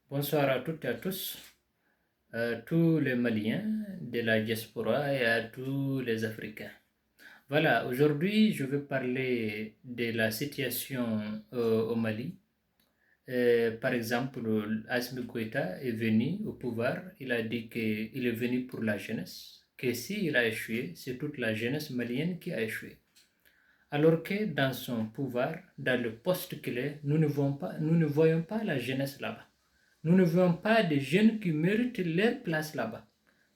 Bonsoir à toutes et à tous, à tous les Maliens de la diaspora et à tous les Africains. Voilà, aujourd'hui je vais parler de la situation au Mali. Par exemple, Assimi Goïta est venu au pouvoir, il a dit qu'il est venu pour la jeunesse, que s'il a échoué, c'est toute la jeunesse malienne qui a échoué. Alors que dans son pouvoir, dans le poste qu'il est, nous ne voyons pas la jeunesse là-bas. Nous ne voyons pas des jeunes qui méritent leur place là-bas.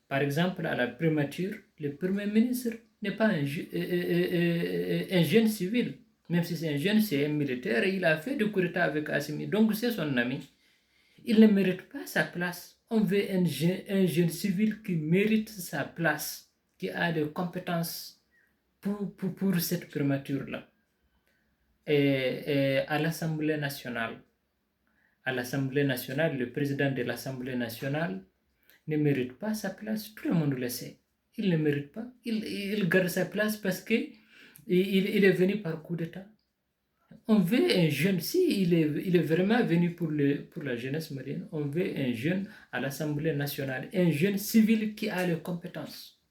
Par exemple, à la primature, le Premier ministre n'est pas un jeune civil. Même si c'est un jeune, c'est un militaire et il a fait du coup d'État avec Assimi. Donc c'est son ami. Il ne mérite pas sa place. On veut un jeune civil qui mérite sa place, qui a des compétences pour cette primature-là. Et à l'Assemblée nationale, le président de l'Assemblée nationale ne mérite pas sa place. Tout le monde le sait. Il ne mérite pas. Il garde sa place parce qu'il est venu par coup d'État. On veut un jeune, si il est vraiment venu pour la jeunesse malienne, on veut un jeune à l'Assemblée nationale, un jeune civil qui a les compétences.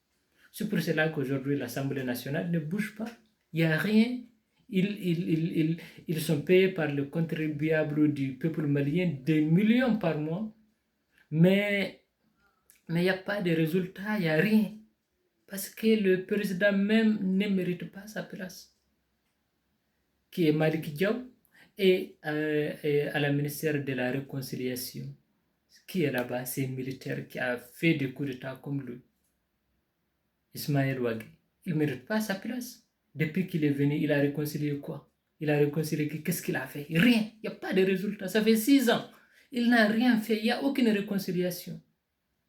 C'est pour cela qu'aujourd'hui, l'Assemblée nationale ne bouge pas. Il n'y a rien. Ils sont payés par le contribuable du peuple malien des millions par mois, mais il n'y a pas de résultat, il n'y a rien. Parce que le président même ne mérite pas sa place, qui est Malik Diaw, et à la ministère de la Réconciliation, qui est là-bas, c'est un militaire qui a fait des coups d'État comme lui, Ismaël Ouagui. Il ne mérite pas sa place. Depuis qu'il est venu, il a réconcilié quoi? Il a réconcilié, qu'est-ce qu'il a fait? Rien, il n'y a pas de résultat. Ça fait 6 ans. Il n'a rien fait, il n'y a aucune réconciliation.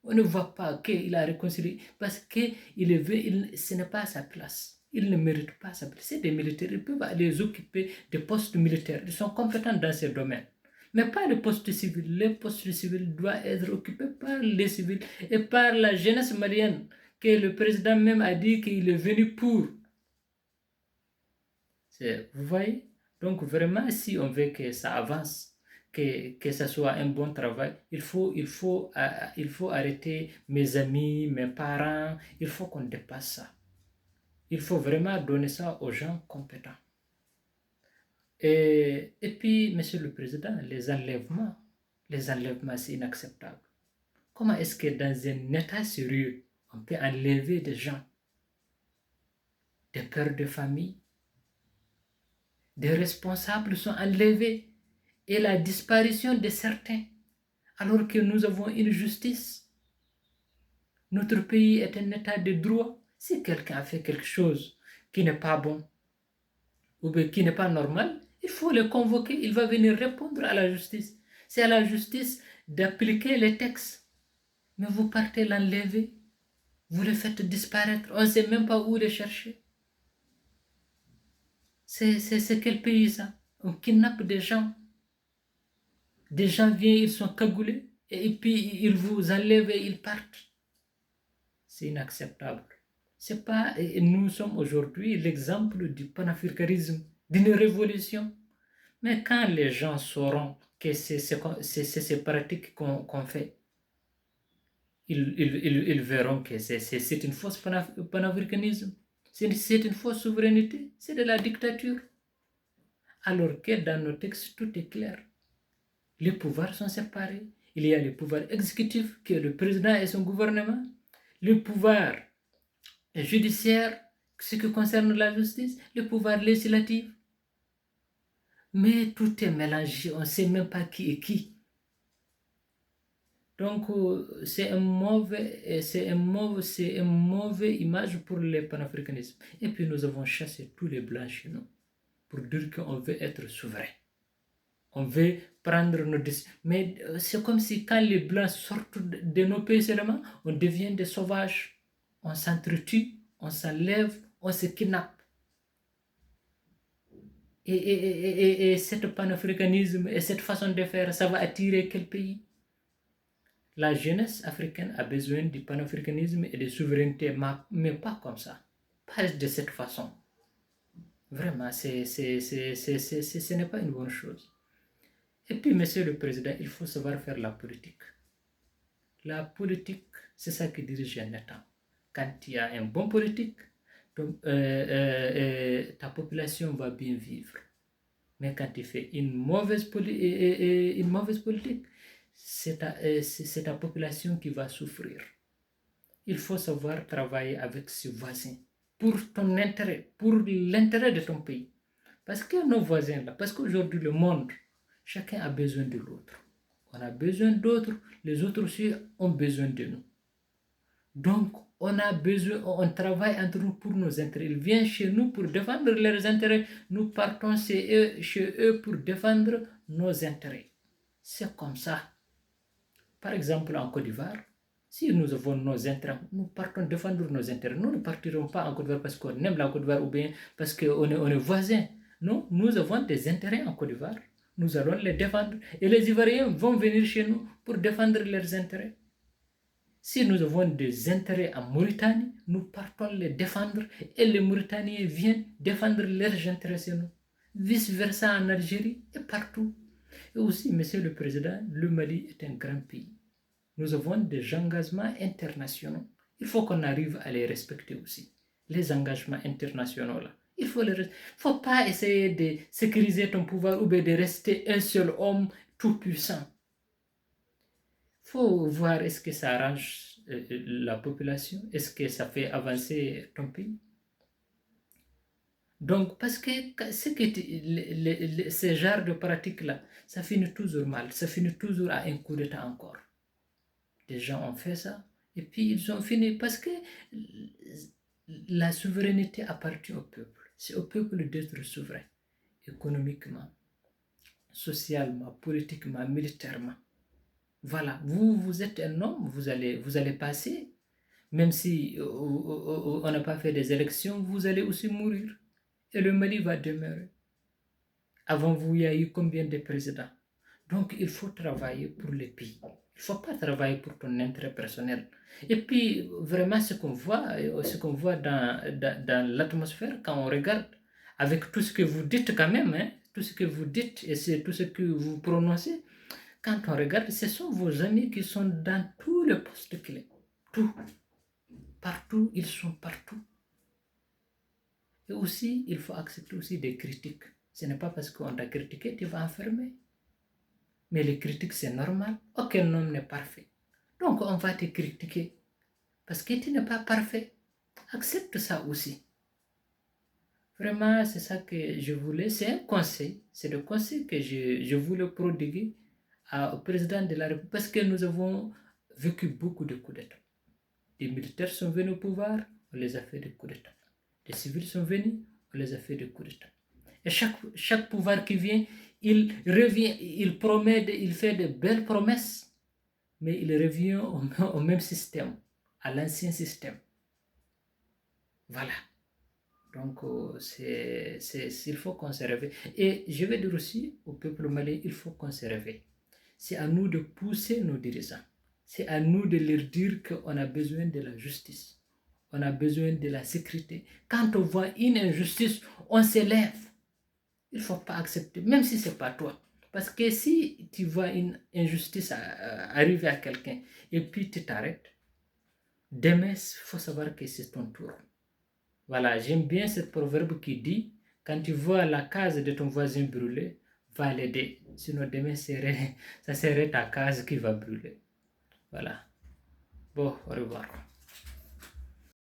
On ne voit pas qu'il a réconcilié parce que ce n'est pas sa place. Il ne mérite pas sa place. C'est des militaires, ils peuvent aller occuper des postes militaires. Ils sont compétents dans ces domaines. Mais pas les postes civils. Les postes civils doivent être occupés par les civils et par la jeunesse malienne que le président même a dit qu'il est venu pour. Vous voyez? Donc vraiment, si on veut que ça avance, que ça soit un bon travail, il faut arrêter mes amis, mes parents, il faut qu'on dépasse ça. Il faut vraiment donner ça aux gens compétents. Et puis, Monsieur le Président, les enlèvements, c'est inacceptable. Comment est-ce que dans un état sérieux, on peut enlever des gens, des pères de famille, des responsables sont enlevés et la disparition de certains, alors que nous avons une justice. Notre pays est un état de droit. Si quelqu'un a fait quelque chose qui n'est pas bon ou qui n'est pas normal, il faut le convoquer, il va venir répondre à la justice. C'est à la justice d'appliquer les textes. Mais vous partez l'enlever, vous le faites disparaître, on ne sait même pas où le chercher. C'est quel pays ça? On kidnappe des gens. Des gens viennent, ils sont cagoulés, et puis ils vous enlèvent et ils partent. C'est inacceptable. C'est pas, nous sommes aujourd'hui l'exemple du panafricanisme, d'une révolution. Mais quand les gens sauront que c'est ces pratiques qu'on fait, ils verront que c'est une fausse panafricanisme, c'est une fausse souveraineté, c'est de la dictature. Alors que dans nos textes, tout est clair. Les pouvoirs sont séparés. Il y a le pouvoir exécutif, qui est le président et son gouvernement, le pouvoir judiciaire, ce qui concerne la justice, le pouvoir législatif. Mais tout est mélangé, on ne sait même pas qui est qui. Donc, c'est une mauvaise image pour le panafricanisme. Et puis, nous avons chassé tous les blancs chez nous pour dire qu'on veut être souverain. On veut prendre nos décisions. Mais c'est comme si quand les blancs sortent de nos pays seulement, on devient des sauvages. On s'entretue, on s'enlève, on se kidnappe. Et ce panafricanisme et cette façon de faire, ça va attirer quel pays? La jeunesse africaine a besoin du panafricanisme et de souveraineté, mais pas comme ça. Pas de cette façon. Vraiment, ce n'est pas une bonne chose. Et puis, Monsieur le Président, il faut savoir faire la politique. La politique, c'est ça qui dirige un État. Quand il y a un bon politique, ta population va bien vivre. Mais quand tu fais une mauvaise politique, c'est ta population qui va souffrir. Il faut savoir travailler avec ses voisins pour ton intérêt, pour l'intérêt de ton pays. Parce que nos voisins là, parce qu'aujourd'hui le monde, chacun a besoin de l'autre. On a besoin d'autres, les autres aussi ont besoin de nous. Donc, on travaille entre nous pour nos intérêts. Ils viennent chez nous pour défendre leurs intérêts. Nous partons chez eux pour défendre nos intérêts. C'est comme ça. Par exemple, en Côte d'Ivoire, si nous avons nos intérêts, nous partons défendre nos intérêts. Nous ne partirons pas en Côte d'Ivoire parce qu'on aime la Côte d'Ivoire ou bien parce qu'on est voisins. Non, nous avons des intérêts en Côte d'Ivoire. Nous allons les défendre. Et les Ivoiriens vont venir chez nous pour défendre leurs intérêts. Si nous avons des intérêts en Mauritanie, nous partons les défendre et les Mauritaniens viennent défendre leurs intérêts chez nous. Vice-versa en Algérie et partout. Et aussi, Monsieur le Président, le Mali est un grand pays. Nous avons des engagements internationaux. Il faut qu'on arrive à les respecter aussi. Les engagements internationaux là. Il faut pas essayer de sécuriser ton pouvoir ou bien de rester un seul homme tout puissant. Il faut voir est-ce que ça arrange la population, est-ce que ça fait avancer ton pays. Donc, parce que ce genre de pratique-là, ça finit toujours mal, ça finit toujours à un coup d'état encore. Des gens ont fait ça, et puis ils ont fini, parce que la souveraineté appartient au peuple. C'est au peuple d'être souverain, économiquement, socialement, politiquement, militairement. Voilà, vous êtes un homme, vous allez passer, même si on n'a pas fait des élections, vous allez aussi mourir. Et le Mali va demeurer. Avant vous, il y a eu combien de présidents? Donc, il faut travailler pour le pays. Il ne faut pas travailler pour ton intérêt personnel. Et puis, vraiment, ce qu'on voit dans l'atmosphère, quand on regarde, avec tout ce que vous dites quand même, hein, tout ce que vous dites et c'est tout ce que vous prononcez, quand on regarde, ce sont vos amis qui sont dans tous les postes clés. Tout. Partout, ils sont partout. Et aussi, il faut accepter aussi des critiques. Ce n'est pas parce qu'on t'a critiqué, tu vas enfermer. Mais les critiques, c'est normal. Aucun homme n'est parfait. Donc, on va te critiquer. Parce que tu n'es pas parfait. Accepte ça aussi. Vraiment, c'est ça que je voulais. C'est un conseil. C'est le conseil que je voulais prodiguer au président de la République. Parce que nous avons vécu beaucoup de coups d'État. Des militaires sont venus au pouvoir, on les a fait des coups d'État. Les civils sont venus, on les a fait des coups d'État. Et chaque pouvoir qui vient, il revient, il promet, il fait de belles promesses, mais il revient au même système, à l'ancien système. Voilà. Donc, il faut qu'on se réveille. Et je vais dire aussi au peuple malien, il faut qu'on se réveille. C'est à nous de pousser nos dirigeants. C'est à nous de leur dire qu'on a besoin de la justice. On a besoin de la sécurité. Quand on voit une injustice, on s'élève. Il ne faut pas accepter, même si ce n'est pas toi. Parce que si tu vois une injustice arriver à quelqu'un et puis tu t'arrêtes, demain, il faut savoir que c'est ton tour. Voilà, j'aime bien ce proverbe qui dit, quand tu vois la case de ton voisin brûler, va l'aider. Sinon, demain, ça serait ta case qui va brûler. Voilà. Bon, au revoir.